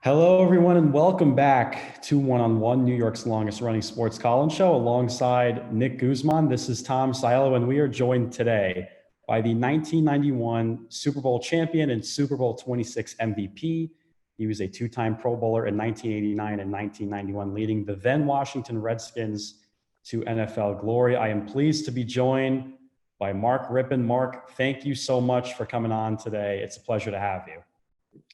Hello, everyone, and welcome back to One on One, New York's longest running sports call-in show, alongside Nick Guzman. This is Tom Aiello, and we are joined today by the 1991 Super Bowl champion and Super Bowl 26 MVP. He was a two-time Pro Bowler in 1989 and 1991, leading the then Washington Redskins to NFL glory. I am pleased to be joined by Mark Rypien. Mark, thank you so much for coming on today. It's a pleasure to have you.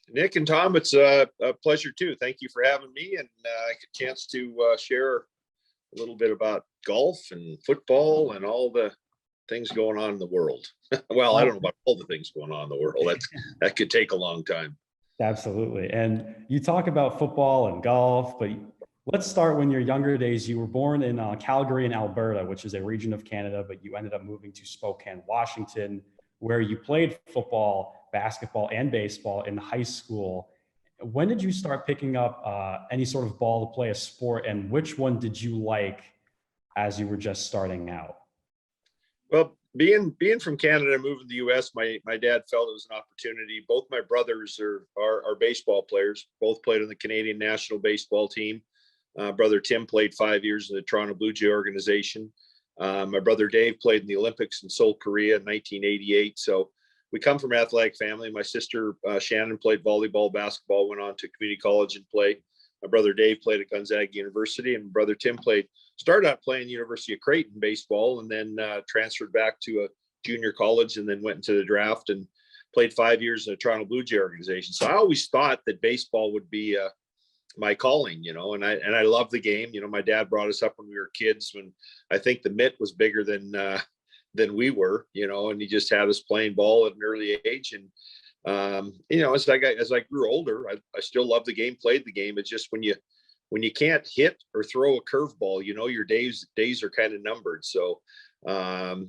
Nick and Tom, it's a pleasure too. Thank you for having me and a chance to share a little bit about golf and football and all the things going on in the world. Well, I don't know about all the things going on in the world. That could take a long time. Absolutely. And you talk about football and golf, but let's start when your younger days. You were born in Calgary in Alberta, which is a region of Canada, but you ended up moving to Spokane, Washington, where you played football, basketball, and baseball in high school. When did you start picking up any sort of ball to play a sport, and which one did you like as you were just starting out? Well, being from Canada, moving to the U.S., my dad felt it was an opportunity. Both my brothers are baseball players. Both played on the Canadian national baseball team. Brother Tim played 5 years in the Toronto Blue Jay organization. My brother Dave played in the Olympics in Seoul, Korea in 1988. So we come from an athletic family. My sister Shannon played volleyball, basketball, went on to community college and played. My brother Dave played at Gonzaga University, and brother Tim started out playing University of Creighton baseball, and then transferred back to a junior college, and then went into the draft and played 5 years in the Toronto Blue Jay organization. So I always thought that baseball would be my calling, and I love the game. My dad brought us up when we were kids, when I think the mitt was bigger than we were, and he just had us playing ball at an early age. And as I grew older, I still love the game, played the game. It's just when you can't hit or throw a curveball, your days are kind of numbered. So I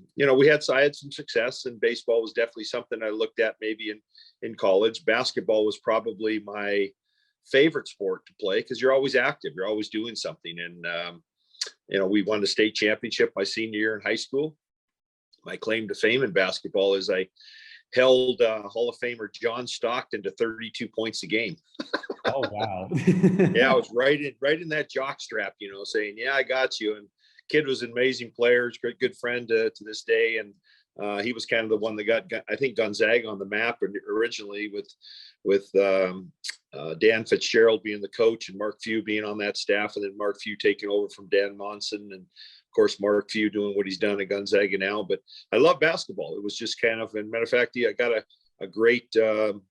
had some success, and baseball was definitely something I looked at maybe in college. Basketball was probably my favorite sport to play because you're always active, you're always doing something. And we won the state championship my senior year in high school. My claim to fame in basketball is I held Hall of Famer John Stockton to 32 points a game. Oh, wow. Yeah, I was right in that jock strap, saying, yeah, I got you. And kid was an amazing player, good friend to this day. And he was kind of the one that got, I think, Gonzaga on the map originally with Dan Fitzgerald being the coach and Mark Few being on that staff, and then Mark Few taking over from Dan Monson, and of course Mark Few doing what he's done at Gonzaga now. But I love basketball. It was just kind of, and matter of fact, I got a great kind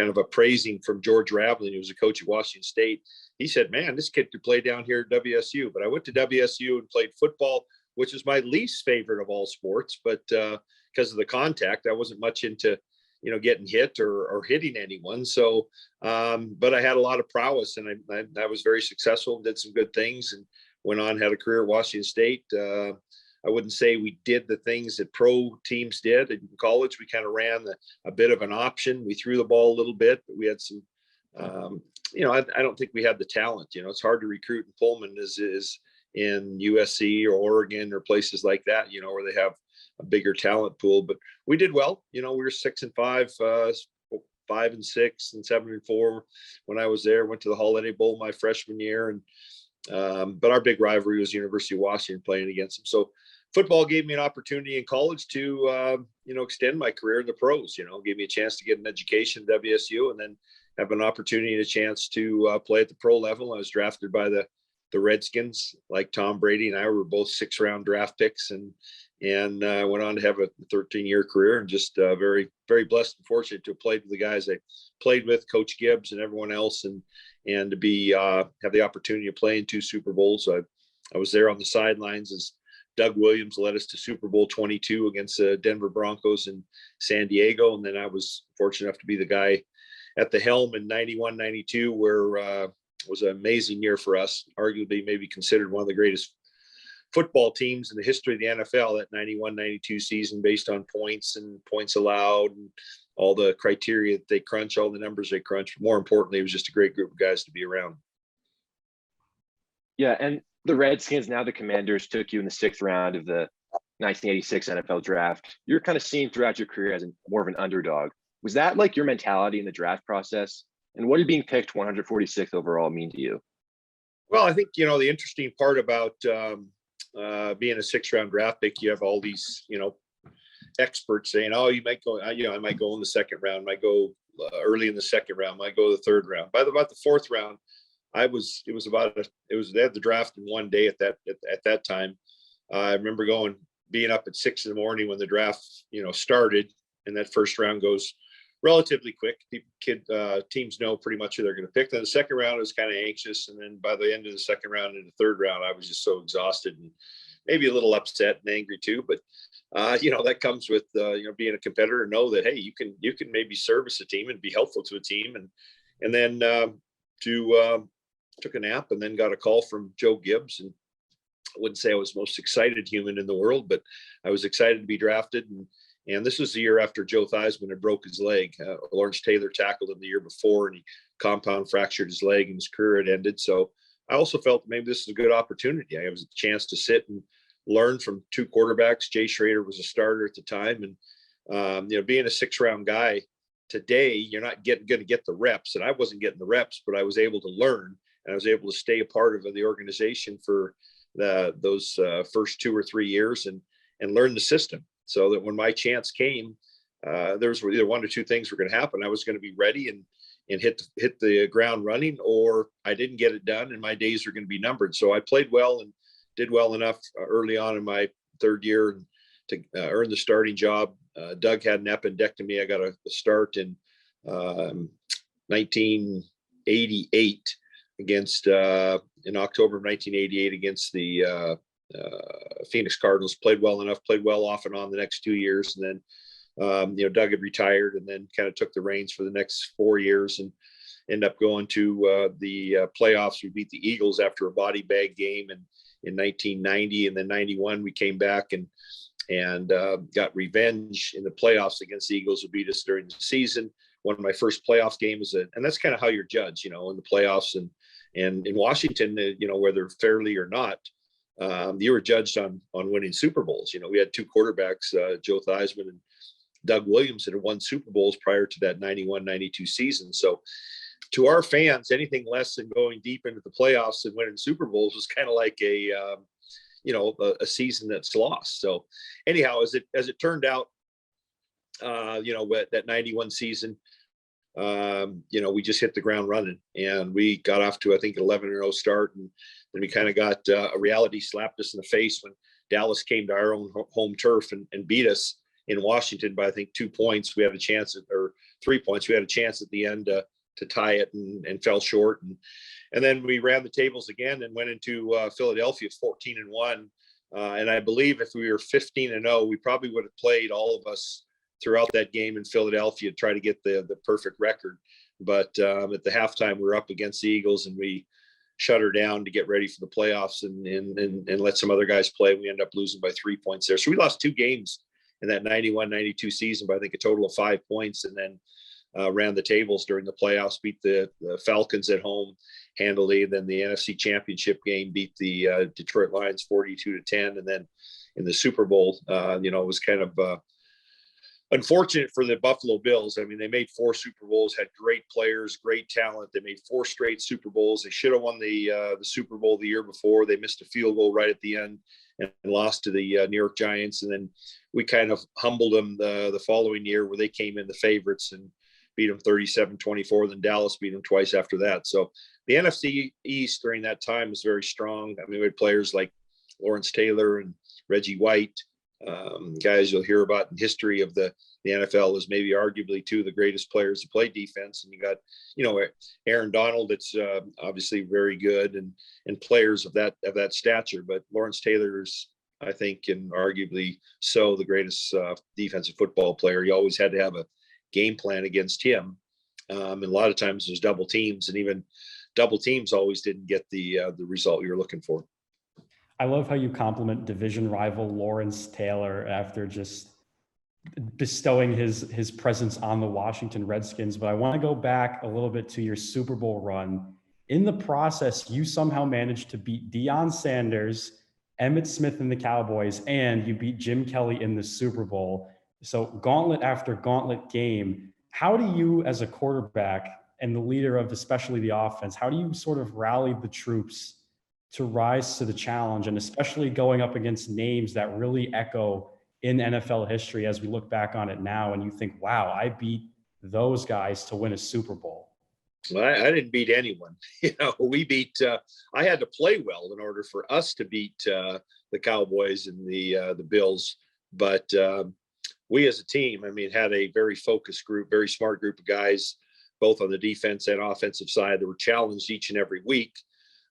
of a praising from George Raveling, who was a coach at Washington State. He said, man, this kid could play down here at WSU. But I went to WSU and played football, which is my least favorite of all sports, but because of the contact, I wasn't much into getting hit or hitting anyone. So, but I had a lot of prowess, and I was very successful, did some good things, and went on, had a career at Washington State. I wouldn't say we did the things that pro teams did in college. We kind of ran a bit of an option. We threw the ball a little bit, but we had some, I don't think we had the talent. It's hard to recruit in Pullman as is in USC or Oregon or places like that, where they have a bigger talent pool. But we did well. We were 6-5, 5-6, and 7-4 when I was there. Went to the Holiday Bowl my freshman year, and but our big rivalry was University of Washington, playing against them. So football gave me an opportunity in college to extend my career in the pros. Gave me a chance to get an education at WSU, and then have an opportunity and a chance to play at the pro level. I was drafted by the Redskins, like Tom Brady and I were both 6th-round draft picks, and went on to have a 13-year career, and just very, very blessed and fortunate to have played with the guys I played with, Coach Gibbs and everyone else, and to be have the opportunity to play in 2 Super Bowls. I was there on the sidelines as Doug Williams led us to Super Bowl 22 against the Denver Broncos in San Diego, and then I was fortunate enough to be the guy at the helm in 91-92, where was an amazing year for us, arguably maybe considered one of the greatest football teams in the history of the NFL, that 91-92 season, based on points and points allowed and all the criteria that they crunch, all the numbers they crunch. But more importantly, it was just a great group of guys to be around. Yeah, and the Redskins, now the Commanders, took you in the 6th round of the 1986 NFL draft. You're kind of seen throughout your career as more of an underdog. Was that like your mentality in the draft process? And what did being picked 146th overall mean to you? Well, I think, the interesting part about being a 6th-round draft pick, you have all these, experts saying, oh, you might go, I might go in the 2nd round, might go early in the 2nd round, might go the 3rd round. By about the 4th round, they had the draft in one day at that time. I remember being up at 6 a.m. when the draft, started, and that 1st round goes relatively quick. Teams know pretty much who they're going to pick. Then the 2nd round, I was kind of anxious, and then by the end of the 2nd round and the 3rd round, I was just so exhausted and maybe a little upset and angry too. But that comes with being a competitor. Know that, hey, you can maybe service a team and be helpful to a team, and then took a nap and then got a call from Joe Gibbs, and I wouldn't say I was the most excited human in the world, but I was excited to be drafted. And this was the year after Joe Theismann had broke his leg. Lawrence Taylor tackled him the year before, and he compound fractured his leg, and his career had ended. So I also felt maybe this is a good opportunity. I was a chance to sit and learn from 2 quarterbacks. Jay Schrader was a starter at the time, and being a 6th-round guy today, you're not going to get the reps, and I wasn't getting the reps, but I was able to learn, and I was able to stay a part of the organization for those first 2 or 3 years and learn the system, so that when my chance came, there was either 1 or 2 things were going to happen. I was going to be ready and hit the ground running, or I didn't get it done and my days are going to be numbered. So I played well and did well enough early on in my 3rd year to earn the starting job. Doug had an appendectomy. I got a start in 1988 against in October of 1988 against the Phoenix Cardinals. Played well off and on the next 2 years, and then Doug had retired, and then kind of took the reins for the next 4 years and ended up going to the playoffs. We beat the Eagles after a body bag game in 1990, and then 91 we came back and got revenge in the playoffs against the Eagles, who beat us during the season. One of my first playoff games, and that's kind of how you're judged, in the playoffs and in Washington, whether fairly or not. You were judged on winning Super Bowls. We had 2 quarterbacks, Joe Theismann and Doug Williams, that had won Super Bowls prior to that 91-92 season. So to our fans, anything less than going deep into the playoffs and winning Super Bowls was kind of like a season that's lost. So anyhow, as it turned out, that 91 season, we just hit the ground running, and we got off to, I think, 11-0 start. And then we kind of got a reality slapped us in the face when Dallas came to our own home turf and beat us in Washington by, I think, 2 points. We had a chance or 3 points. We had a chance at the end to tie it and fell short. And then we ran the tables again and went into Philadelphia 14-1. And I believe if we were 15-0, we probably would have played, all of us, throughout that game in Philadelphia to try to get the perfect record. But at the halftime, we were up against the Eagles, and we shut her down to get ready for the playoffs and let some other guys play. We ended up losing by 3 points there. So we lost 2 games in that 91-92 season by, I think, a total of 5 points, and then ran the tables during the playoffs, beat the Falcons at home handily. Then the NFC Championship game beat the Detroit Lions 42-10. And then in the Super Bowl, it was kind of unfortunate for the Buffalo Bills. I mean, they made 4 Super Bowls, had great players, great talent. They made 4 straight Super Bowls. They should have won the Super Bowl the year before. They missed a field goal right at the end and lost to the New York Giants. And then we kind of humbled them the following year, where they came in the favorites and beat them 37-24. Then Dallas beat them twice after that. So the NFC East during that time was very strong. I mean, we had players like Lawrence Taylor and Reggie White, guys you'll hear about in history of the NFL as maybe arguably 2 of the greatest players to play defense. And you got, Aaron Donald, that's obviously very good, and players of that stature. But Lawrence Taylor's, I think, and arguably so, the greatest defensive football player. You always had to have a game plan against him. And a lot of times there's double teams, and even double teams always didn't get the result you were looking for. I love how you compliment division rival Lawrence Taylor after just bestowing his presence on the Washington Redskins. But I want to go back a little bit to your Super Bowl run. In the process, you somehow managed to beat Deion Sanders, Emmitt Smith and the Cowboys, and you beat Jim Kelly in the Super Bowl. So gauntlet after gauntlet game. How do you, as a quarterback, and the leader of especially the offense, how do you sort of rally the troops to rise to the challenge, and especially going up against names that really echo in NFL history as we look back on it now and you think, wow, I beat those guys to win a Super Bowl? Well, I didn't beat anyone. We beat. I had to play well in order for us to beat the Cowboys and the Bills. But we, as a team, had a very focused group, very smart group of guys, both on the defense and offensive side, that were challenged each and every week.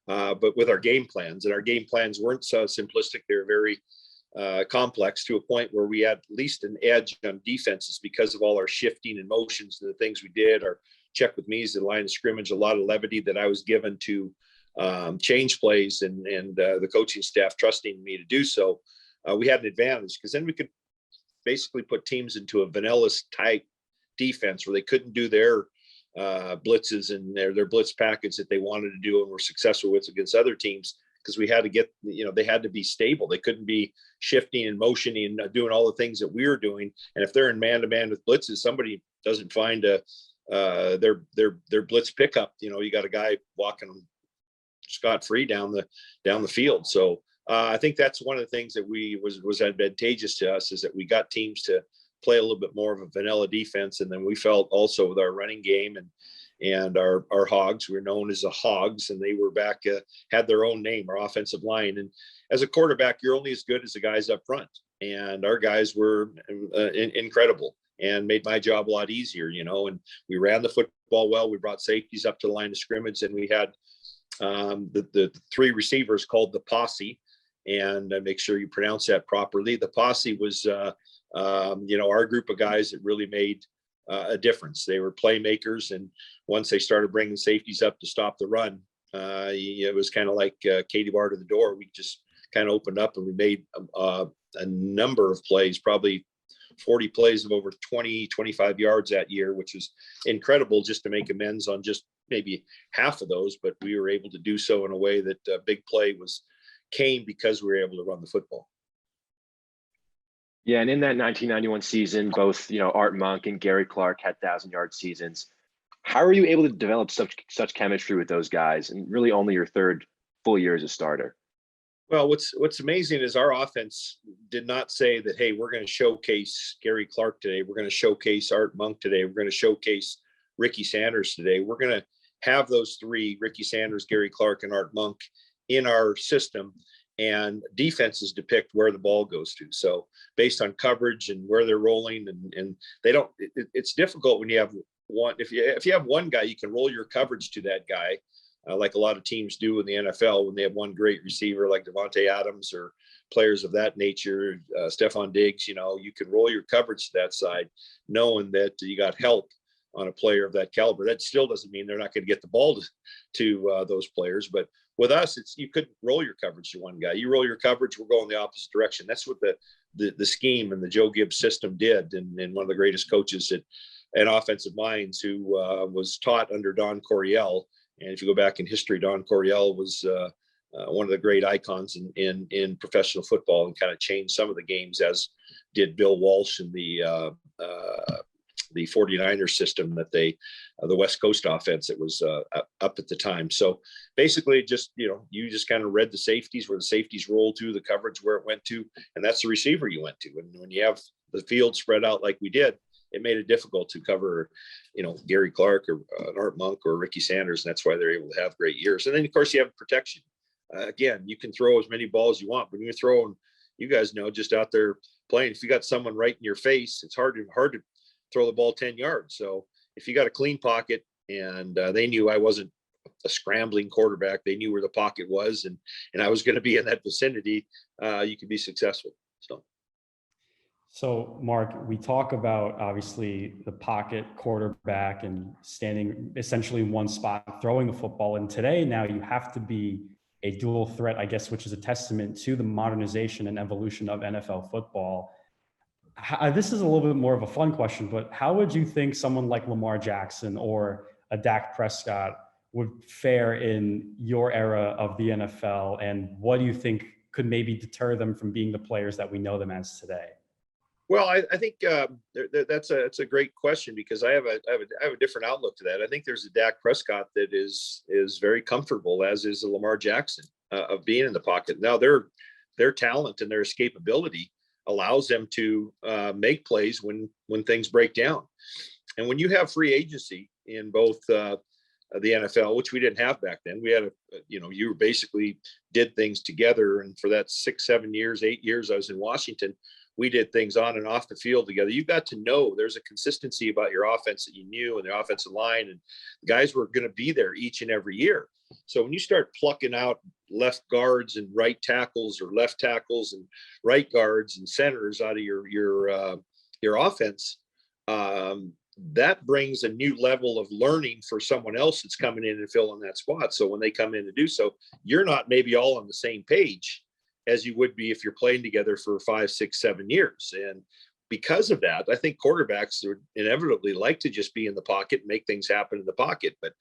But with our game plans, and our game plans weren't so simplistic; they were very complex, to a point where we had at least an edge on defenses because of all our shifting and motions and the things we did. Our check with me's, the line of scrimmage, a lot of levity that I was given to change plays, and the coaching staff trusting me to do so. We had an advantage because then we could basically put teams into a vanilla type defense where they couldn't do their blitzes and their blitz package that they wanted to do and were successful with against other teams, because we had to get, they had to be stable. They couldn't be shifting and motioning and doing all the things that we were doing. And if they're in man-to-man with blitzes, somebody doesn't find their blitz pickup, you got a guy walking them scot-free down the field. So I think that's one of the things that was advantageous to us, is that we got teams to play a little bit more of a vanilla defense. And then we felt also with our running game and our hogs, we were known as the hogs, and they were back, had their own name, our offensive line. And as a quarterback, you're only as good as the guys up front. And our guys were incredible and made my job a lot easier, and we ran the football well. We brought safeties up to the line of scrimmage, and we had the three receivers called the posse, and make sure you pronounce that properly. The posse was, our group of guys that really made a difference. They were playmakers, and once they started bringing safeties up to stop the run, it was kind of like Katie bar to the door. We just kind of opened up, and we made a number of plays, probably 40 plays of over 25 yards that year, which was incredible, just to make amends on just maybe half of those. But we were able to do so in a way that big play came because we were able to run the football. Yeah, and in that 1991 season, both Art Monk and Gary Clark had 1,000-yard seasons. How were you able to develop such chemistry with those guys, and really only your third full year as a starter? Well, what's amazing is our offense did not say that, hey, we're going to showcase Gary Clark today, we're going to showcase Art Monk today, we're going to showcase Ricky Sanders today. We're going to have those three, Ricky Sanders, Gary Clark, and Art Monk, in our system, and defenses depict where the ball goes to. So based on coverage and where they're rolling, and they don't, it's difficult when you have one. If you have one guy, you can roll your coverage to that guy, like a lot of teams do in the NFL when they have one great receiver like Devontae Adams or players of that nature, Stephon Diggs. You can roll your coverage to that side, knowing that you got help on a player of that caliber. That still doesn't mean they're not going to get the ball to those players, but with us, you couldn't roll your coverage to one guy. You roll your coverage, we're going the opposite direction. That's what the scheme and the Joe Gibbs system did. And one of the greatest coaches and offensive minds, who was taught under Don Coryell. And if you go back in history, Don Coryell was one of the great icons in professional football, and kind of changed some of the games, as did Bill Walsh in the 49ers system, that the West Coast offense that was up at the time. So basically, just you just kind of read the safeties, where the safeties rolled to, the coverage where it went to, and that's the receiver you went to. And when you have the field spread out like we did, it made it difficult to cover, Gary Clark or Art Monk or Ricky Sanders, and that's why they're able to have great years. And then of course you have protection. Again, you can throw as many balls as you want, but when you're throwing, you guys know, just out there playing, if you got someone right in your face, it's hard to throw the ball 10 yards. So if you got a clean pocket, and they knew I wasn't a scrambling quarterback, they knew where the pocket was, and I was going to be in that vicinity, you could be successful. So Mark, we talk about obviously the pocket quarterback and standing essentially in one spot, throwing the football. And today, now you have to be a dual threat, I guess, which is a testament to the modernization and evolution of NFL football. This is a little bit more of a fun question, but how would you think someone like Lamar Jackson or a Dak Prescott would fare in your era of the NFL? And what do you think could maybe deter them from being the players that we know them as today? Well, I think that's a great question, because I have a different outlook to that. I think there's a Dak Prescott that is very comfortable, as is a Lamar Jackson, of being in the pocket. Now their talent and their escapability allows them to make plays when things break down. And when you have free agency in both the NFL, which we didn't have back then, we had you basically did things together. And for that 6, 7 years, 8 years I was in Washington, we did things on and off the field together. You got to know there's a consistency about your offense that you knew, and the offensive line, and the guys were going to be there each and every year. So when you start plucking out left guards and right tackles, or left tackles and right guards and centers out of your offense, that brings a new level of learning for someone else that's coming in and filling that spot. So when they come in to do so, you're not maybe all on the same page as you would be if you're playing together for 5, 6, 7 years. And because of that, I think quarterbacks would inevitably like to just be in the pocket and make things happen in the pocket, but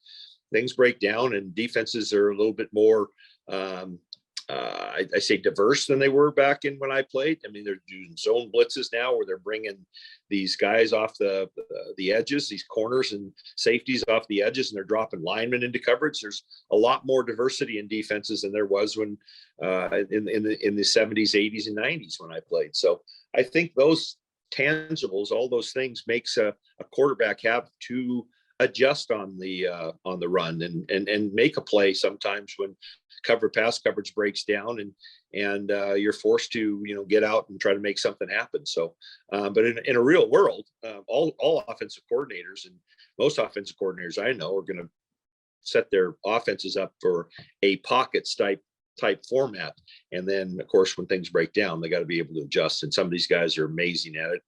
things break down, and defenses are a little bit more, I say, diverse than they were back in when I played. I mean, they're doing zone blitzes now, where they're bringing these guys off the edges, these corners and safeties off the edges, and they're dropping linemen into coverage. There's a lot more diversity in defenses than there was when in the 70s, 80s, and 90s when I played. So I think those tangibles, all those things, makes a quarterback have to adjust on the run and make a play sometimes when pass coverage breaks down, and you're forced to get out and try to make something happen. So but in a real world, all offensive coordinators, and most offensive coordinators I know, are going to set their offenses up for a pockets type format, and then of course when things break down, they got to be able to adjust, and some of these guys are amazing at it.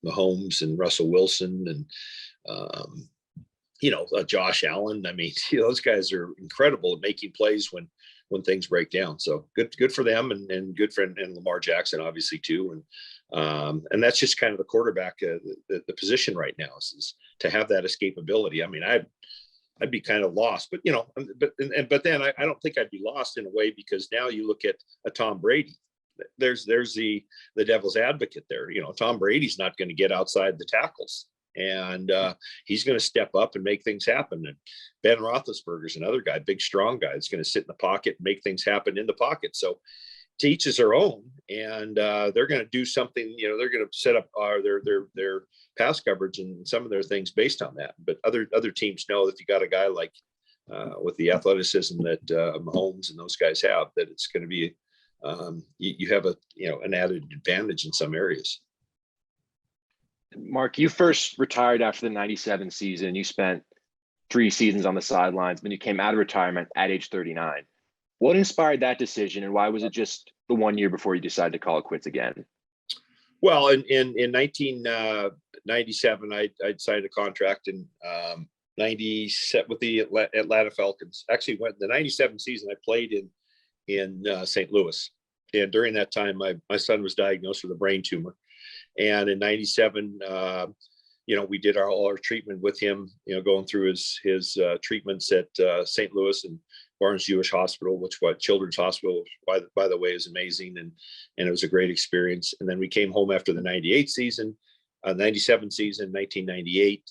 Mahomes and Russell Wilson and Josh Allen. I mean, those guys are incredible at making plays when things break down. So good for them, and good for and Lamar Jackson obviously too. And that's just kind of the quarterback, the position right now is to have that escapability. I mean, I'd be kind of lost, but but then I don't think I'd be lost in a way, because now you look at a Tom Brady. There's the devil's advocate there. Tom Brady's not going to get outside the tackles, and he's going to step up and make things happen. And Ben Roethlisberger's another guy, big, strong guy, that's going to sit in the pocket and make things happen in the pocket. So to each is their own, and they're going to do something. They're going to set up their pass coverage and some of their things based on that. But other teams know that if you got a guy like with the athleticism that Mahomes and those guys have, that it's going to be you have an added advantage in some areas. Mark, you first retired after the 97 season. You spent 3 seasons on the sidelines, then you came out of retirement at age 39. What inspired that decision, and why was it just the 1 year before you decided to call it quits again? Well, in 1997, I signed a contract in 97 with the Atlanta Falcons. Actually, the 97 season I played in St. Louis, and during that time, my son was diagnosed with a brain tumor. And in 97, we did all our treatment with him, going through his treatments at St. Louis and Barnes Jewish Hospital, Children's Hospital, by the way, is amazing. And it was a great experience. And then we came home after the 98 season, 97 season, 1998,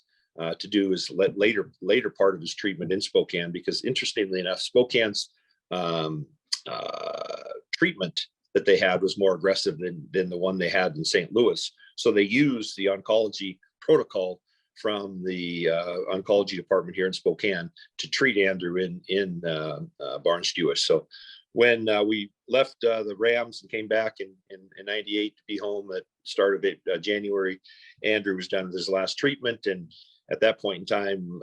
to do his later part of his treatment in Spokane, because interestingly enough, Spokane's treatment that they had was more aggressive than the one they had in St. Louis. So they used the oncology protocol from the oncology department here in Spokane to treat Andrew in Barnes Jewish. So when we left the Rams and came back in 98 to be home at start of January, Andrew was done with his last treatment. And at that point in time,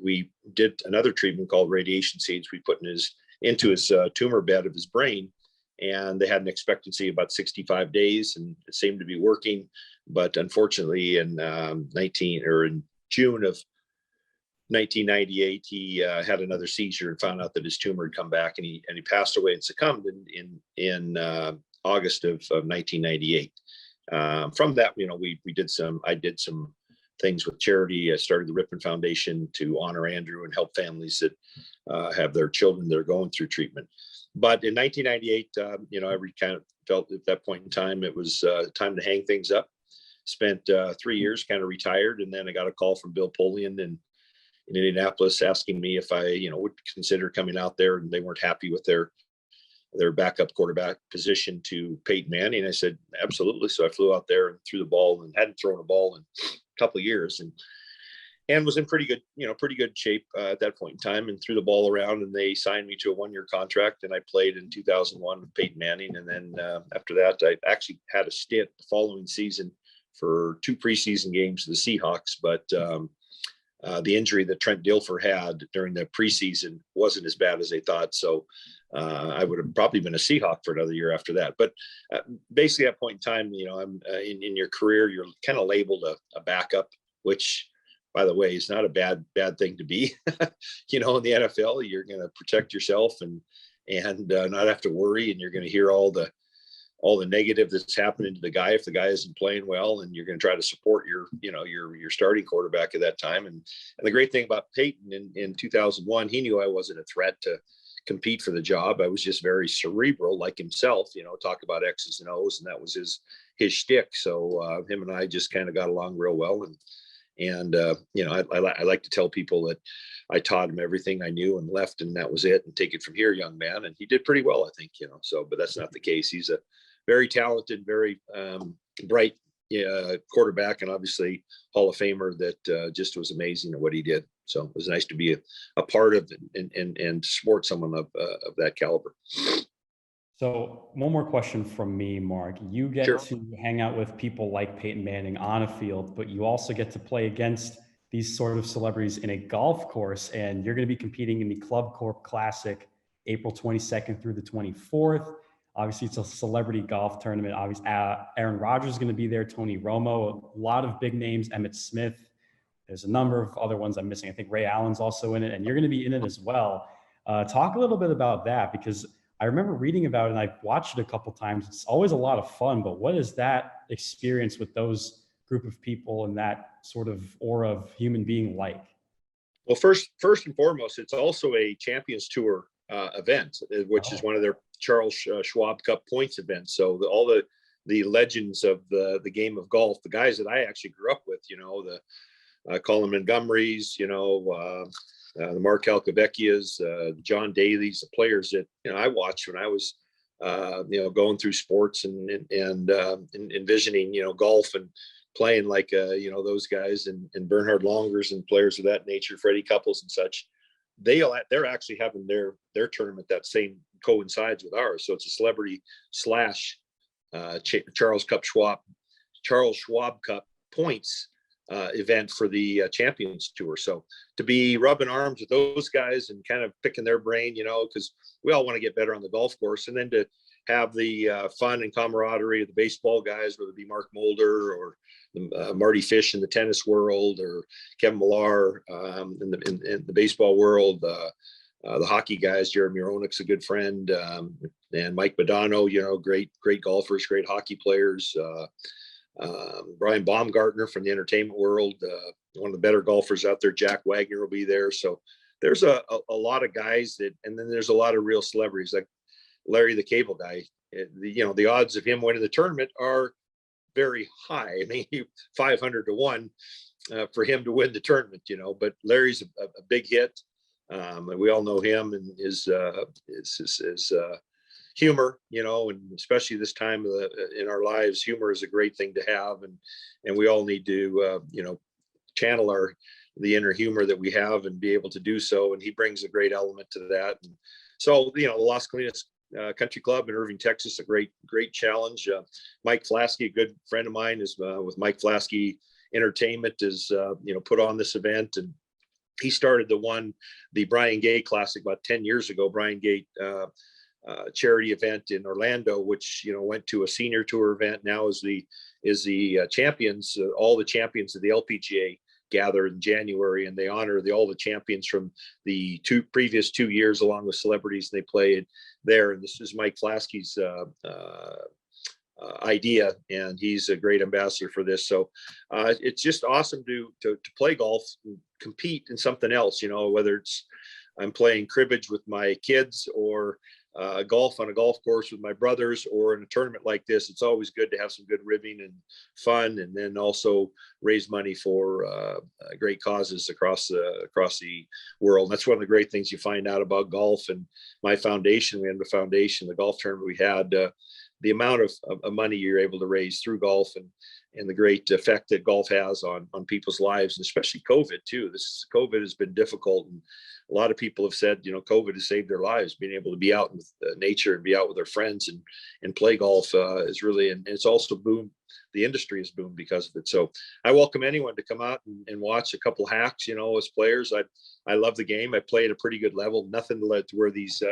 we did another treatment called radiation seeds. We put into his tumor bed of his brain. And they had an expectancy about 65 days, and it seemed to be working. But unfortunately, in June of 1998, he had another seizure and found out that his tumor had come back, and he passed away and succumbed in August of 1998. From that, I did some things with charity. I started the Rypien Foundation to honor Andrew and help families that have their children that are going through treatment. But in 1998, I kind of felt at that point in time, it was time to hang things up. Spent 3 years, kind of retired. And then I got a call from Bill Polian in Indianapolis asking me if I, would consider coming out there, and they weren't happy with their backup quarterback position to Peyton Manning. I said, absolutely. So I flew out there and threw the ball, and hadn't thrown a ball in a couple of years, and was in pretty good shape at that point in time, and threw the ball around, and they signed me to a 1-year contract, and I played in 2001 with Peyton Manning. And then after that, I actually had a stint the following season for 2 preseason games of the Seahawks, but the injury that Trent Dilfer had during the preseason wasn't as bad as they thought. So I would have probably been a Seahawk for another year after that. But basically at that point in time, I'm in your career, you're kind of labeled a backup, which, by the way, is not a bad thing to be. In the NFL, you're going to protect yourself and not have to worry, and you're going to hear all the negative that's happening to the guy if the guy isn't playing well, and you're going to try to support your starting quarterback at that time. And the great thing about Peyton in 2001, he knew I wasn't a threat to compete for the job. I was just very cerebral, like himself, talk about X's and O's, and that was his shtick. So him and I just kind of got along real well. And I like to tell people that I taught him everything I knew and left, and that was it, and take it from here, young man. And he did pretty well, I think, but that's not the case. He's a very talented, very bright quarterback, and obviously Hall of Famer that just was amazing at what he did. So it was nice to be a part of and support someone of that caliber. So one more question from me, Mark. You get Sure. to hang out with people like Peyton Manning on a field, but you also get to play against these sort of celebrities in a golf course, and you're going to be competing in the ClubCorp Classic, April 22nd through the 24th. Obviously, it's a celebrity golf tournament. Obviously, Aaron Rodgers is going to be there, Tony Romo, a lot of big names, Emmitt Smith. There's a number of other ones I'm missing. I think Ray Allen's also in it, and you're going to be in it as well. Talk a little bit about that, because I remember reading about it and I've watched it a couple of times. It's always a lot of fun, but what is that experience with those group of people and that sort of aura of human being like? Well, first and foremost, it's also a Champions Tour event, which is one of their Charles Schwab Cup points events. So all the legends of the game of golf, the guys that I actually grew up with, the Colin Montgomerys, the Mark Calcavecchias, John Daly's, the players that I watched when I was going through sports and envisioning golf and playing like those guys and Bernhard Longers and players of that nature, Freddie Couples and such. They're actually having their tournament that same coincides with ours, so it's a celebrity / Charles Schwab Cup points event for the Champions Tour. So to be rubbing arms with those guys and kind of picking their brain, because we all want to get better on the golf course, and then to have the fun and camaraderie of the baseball guys, whether it be Mark Mulder or Marty Fish in the tennis world, or Kevin Millar in the baseball world, the hockey guys, Jeremy Roenick's a good friend, and Mike Modano, great golfers, great hockey players. Brian Baumgartner from the entertainment world, one of the better golfers out there. Jack Wagner will be there. So there's a lot of guys and then there's a lot of real celebrities like Larry the Cable Guy. The odds of him winning the tournament are very high. I mean, 500 to 1 for him to win the tournament, but Larry's a big hit. And we all know him and his humor, and especially this time in our lives, humor is a great thing to have. And we all need to, channel the inner humor that we have and be able to do so. And he brings a great element to that. And so, the Las Colinas Country Club in Irving, Texas, a great challenge. Mike Flasky, a good friend of mine, is with Mike Flasky Entertainment, is, put on this event. And he started the Brian Gay Classic about 10 years ago. Brian Gay, charity event in Orlando, which went to a senior tour event. Now is the champions, all the champions of the LPGA gather in January, and they honor all the champions from the previous 2 years, along with celebrities. They played there, and this is Mike Flasky's idea, and he's a great ambassador for this. So it's just awesome to play golf, and compete in something else, whether it's I'm playing cribbage with my kids, or golf on a golf course with my brothers, or in a tournament like this. It's always good to have some good ribbing and fun, and then also raise money for great causes across the world. And that's one of the great things you find out about golf. And my foundation, we had the foundation, the golf tournament we had, the amount of money you're able to raise through golf, and the great effect that golf has on people's lives, and especially COVID too. COVID has been difficult, and a lot of people have said, COVID has saved their lives. Being able to be out with nature and be out with their friends and play golf is really, and it's also boomed. The industry has boomed because of it. So I welcome anyone to come out and watch a couple hacks. As players, I love the game. I play at a pretty good level. Nothing to where these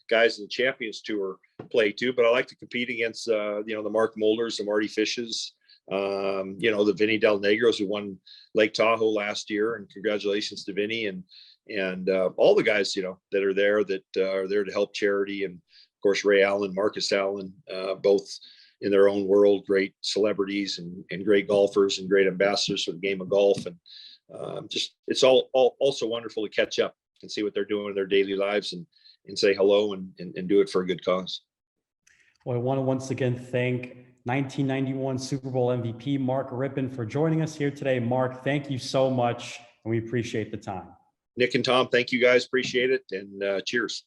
guys in the Champions Tour play to, but I like to compete against the Mark Mulders, the Marty Fishes, the Vinny Del Negros, who won Lake Tahoe last year, and congratulations to Vinny and all the guys that are there to help charity, and of course Ray Allen, Marcus Allen, both in their own world great celebrities and great golfers and great ambassadors for the game of golf. And just it's all also wonderful to catch up and see what they're doing in their daily lives, and say hello and do it for a good cause. Well, I want to once again thank 1991 Super Bowl MVP Mark Rypien for joining us here today. Mark, thank you so much, and we appreciate the time. Nick and Tom, thank you guys. Appreciate it. And cheers.